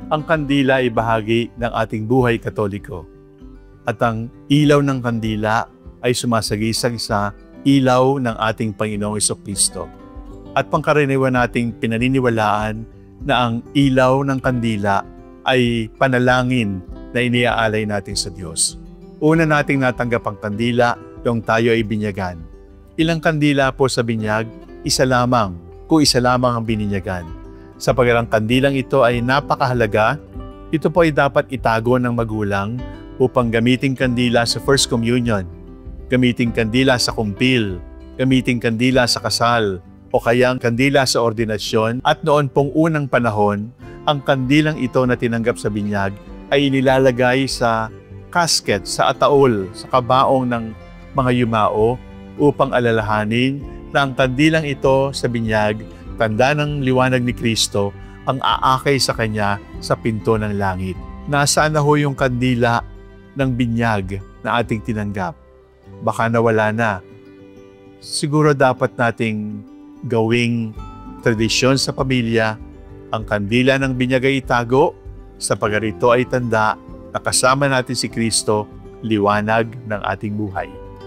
Ang kandila ay bahagi ng ating buhay Katoliko. At ang ilaw ng kandila ay sumasagisag sa ilaw ng ating Panginoong Jesucristo. At pangkaraniwan nating pinaniniwalaan na ang ilaw ng kandila ay panalangin na iniaalay natin sa Diyos. Una nating natanggap ang kandila noong tayo ay binyagan. Ilang kandila po sa binyag? Isa lamang, kung isa lamang ang bininyagan. Sapagkat ang kandilang ito ay napakahalaga, ito po ay dapat itago ng magulang upang gamiting kandila sa First Communion, gamiting kandila sa kumpil, gamiting kandila sa kasal, o kayang kandila sa ordinasyon. At noon pong unang panahon, ang kandilang ito na tinanggap sa binyag ay inilalagay sa casket, sa ataol, sa kabaong ng mga yumao upang alalahanin na ang kandilang ito sa binyag, tanda ng liwanag ni Kristo, ang aakay sa Kanya sa pinto ng langit. Nasaan na ho yung kandila ng binyag na ating tinanggap? Baka nawala na. Siguro dapat nating gawing tradisyon sa pamilya, ang kandila ng binyag ay itago, sapagkat ito ay tanda na kasama natin si Kristo, liwanag ng ating buhay.